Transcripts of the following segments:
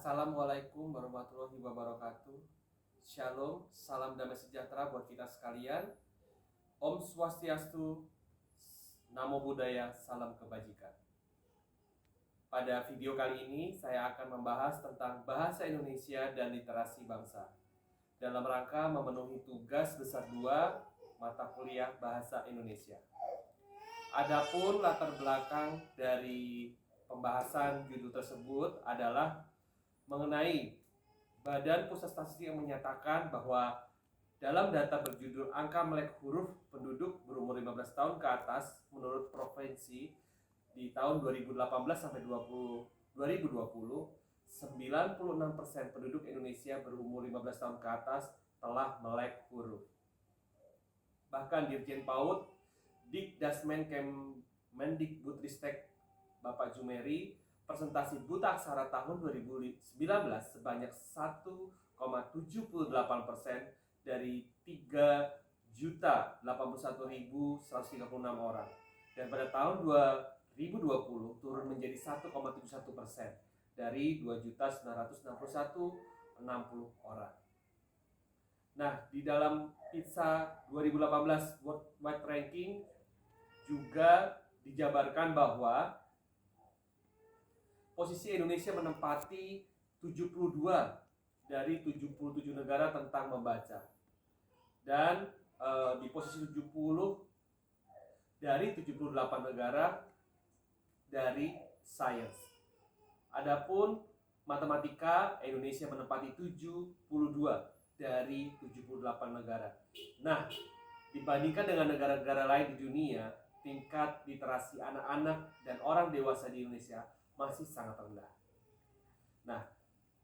Assalamualaikum warahmatullahi wabarakatuh. Shalom, salam damai sejahtera buat kita sekalian. Om Swastiastu, Namo Buddhaya, salam kebajikan. Pada video kali ini saya akan membahas tentang bahasa Indonesia dan literasi bangsa dalam rangka memenuhi tugas besar 2 mata kuliah bahasa Indonesia. Adapun latar belakang dari pembahasan judul tersebut adalah mengenai Badan Pusat Statistik yang menyatakan bahwa dalam data berjudul angka melek huruf penduduk berumur 15 tahun ke atas menurut provinsi di tahun 2018 sampai 2020, 96% penduduk Indonesia berumur 15 tahun ke atas telah melek huruf. Bahkan Dirjen PAUD Dikdasmen Kemendikbudristek Bapak Jumeri, presentasi buta aksara tahun 2019 sebanyak 1,78% dari 3.081.136 orang, dan pada tahun 2020 turun menjadi 1,71% dari 2.961.060 orang. Nah, di dalam PISA 2018 Worldwide Ranking juga dijabarkan bahwa posisi Indonesia menempati 72 dari 77 negara tentang membaca, dan di posisi 70 dari 78 negara dari sains. Adapun matematika, Indonesia menempati 72 dari 78 negara. Nah, dibandingkan dengan negara-negara lain di dunia, tingkat literasi anak-anak dan orang dewasa di Indonesia masih sangat rendah. Nah,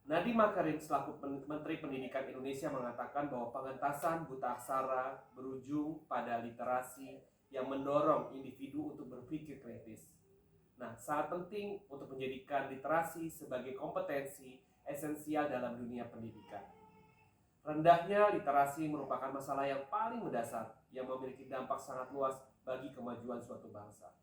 Nadiem Makarim selaku Menteri Pendidikan Indonesia mengatakan bahwa pengentasan buta aksara berujung pada literasi yang mendorong individu untuk berpikir kritis. Nah, sangat penting untuk menjadikan literasi sebagai kompetensi esensial dalam dunia pendidikan. Rendahnya literasi merupakan masalah yang paling mendasar yang memiliki dampak sangat luas bagi kemajuan suatu bangsa.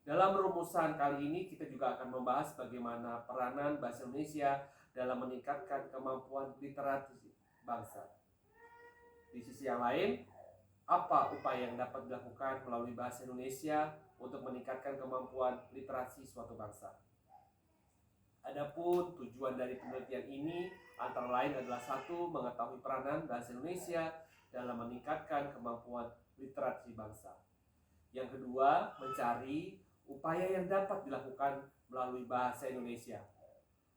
Dalam rumusan kali ini kita juga akan membahas bagaimana peranan bahasa Indonesia dalam meningkatkan kemampuan literasi bangsa. Di sisi yang lain, apa upaya yang dapat dilakukan melalui bahasa Indonesia untuk meningkatkan kemampuan literasi suatu bangsa? Adapun tujuan dari penelitian ini antara lain adalah 1. Mengetahui peranan bahasa Indonesia dalam meningkatkan kemampuan literasi bangsa. Yang kedua, mencari upaya yang dapat dilakukan melalui bahasa Indonesia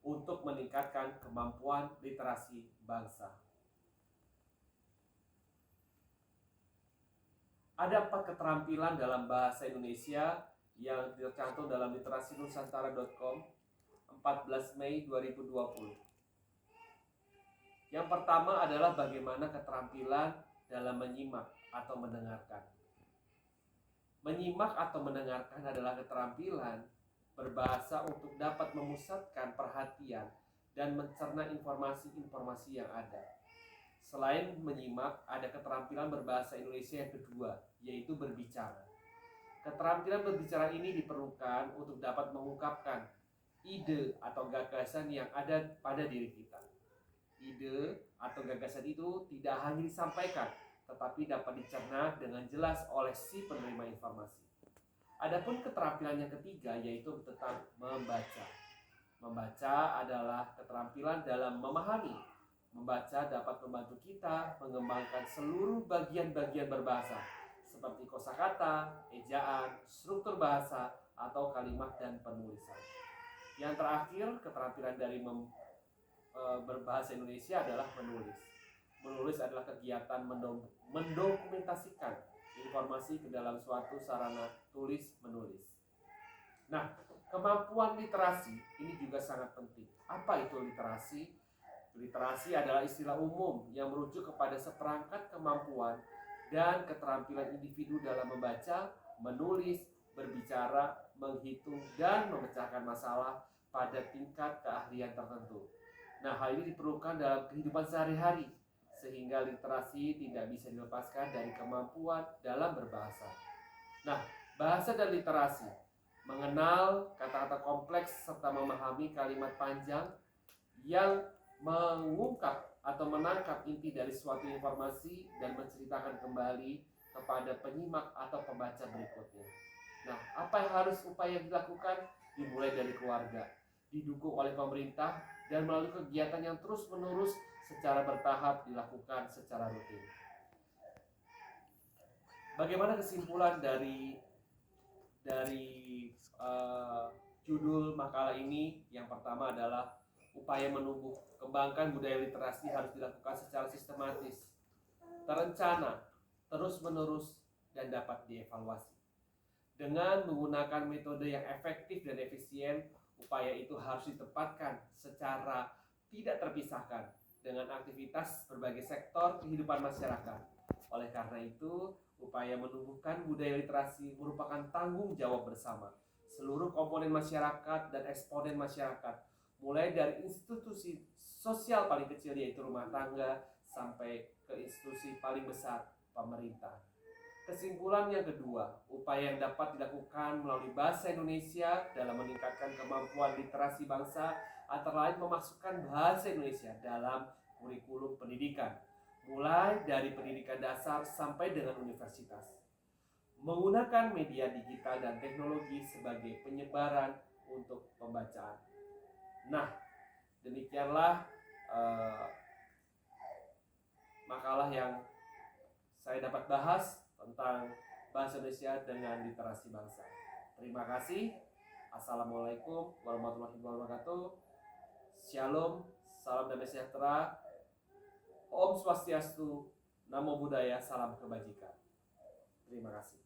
untuk meningkatkan kemampuan literasi bangsa. Ada 4 keterampilan dalam bahasa Indonesia yang tercantum dalam literasinusantara.com 14 Mei 2020. Yang pertama adalah bagaimana keterampilan dalam menyimak atau mendengarkan. Menyimak atau mendengarkan adalah keterampilan berbahasa untuk dapat memusatkan perhatian dan mencerna informasi-informasi yang ada. Selain menyimak, ada keterampilan berbahasa Indonesia yang kedua, yaitu berbicara. Keterampilan berbicara ini diperlukan untuk dapat mengungkapkan ide atau gagasan yang ada pada diri kita. Ide atau gagasan itu tidak hanya disampaikan, tetapi dapat dicerna dengan jelas oleh si penerima informasi. Adapun keterampilan yang ketiga yaitu tentang membaca. Membaca adalah keterampilan dalam memahami. Membaca dapat membantu kita mengembangkan seluruh bagian-bagian berbahasa seperti kosakata, ejaan, struktur bahasa, atau kalimat dan penulisan. Yang terakhir, keterampilan dari berbahasa Indonesia adalah menulis. Menulis adalah kegiatan mendokumentasikan informasi ke dalam suatu sarana tulis menulis. Nah, kemampuan literasi ini juga sangat penting. Apa itu literasi? Literasi adalah istilah umum yang merujuk kepada seperangkat kemampuan dan keterampilan individu dalam membaca, menulis, berbicara, menghitung, dan memecahkan masalah pada tingkat keahlian tertentu. Nah, hal ini diperlukan dalam kehidupan sehari-hari, sehingga literasi tidak bisa dilepaskan dari kemampuan dalam berbahasa. Nah, bahasa dan literasi. mengenal kata-kata kompleks serta memahami kalimat panjang yang mengungkap atau menangkap inti dari suatu informasi dan menceritakan kembali kepada penyimak atau pembaca berikutnya. Nah, apa yang harus upaya dilakukan? Dimulai dari keluarga, didukung oleh pemerintah, dan melalui kegiatan yang terus-menerus secara bertahap dilakukan secara rutin. Bagaimana kesimpulan dari judul makalah ini? Yang pertama adalah upaya menumbuh kembangkan budaya literasi harus dilakukan secara sistematis, terencana, terus-menerus, dan dapat dievaluasi. Dengan menggunakan metode yang efektif dan efisien, upaya itu harus ditempatkan secara tidak terpisahkan dengan aktivitas berbagai sektor kehidupan masyarakat. Oleh karena itu, upaya menumbuhkan budaya literasi merupakan tanggung jawab bersama seluruh komponen masyarakat dan eksponen masyarakat, mulai dari institusi sosial paling kecil yaitu rumah tangga sampai ke institusi paling besar, pemerintah. Kesimpulan yang kedua, upaya yang dapat dilakukan melalui bahasa Indonesia dalam meningkatkan kemampuan literasi bangsa antara lain memasukkan bahasa Indonesia dalam kurikulum pendidikan, mulai dari pendidikan dasar sampai dengan universitas. Menggunakan media digital dan teknologi sebagai penyebaran untuk pembacaan. Nah, demikianlah makalah yang saya dapat bahas tentang bahasa Indonesia dengan literasi bangsa. Terima kasih. Assalamualaikum warahmatullahi wabarakatuh. Shalom, salam damai sejahtera. Om Swastiastu, Namo Buddhaya, salam kebajikan. Terima kasih.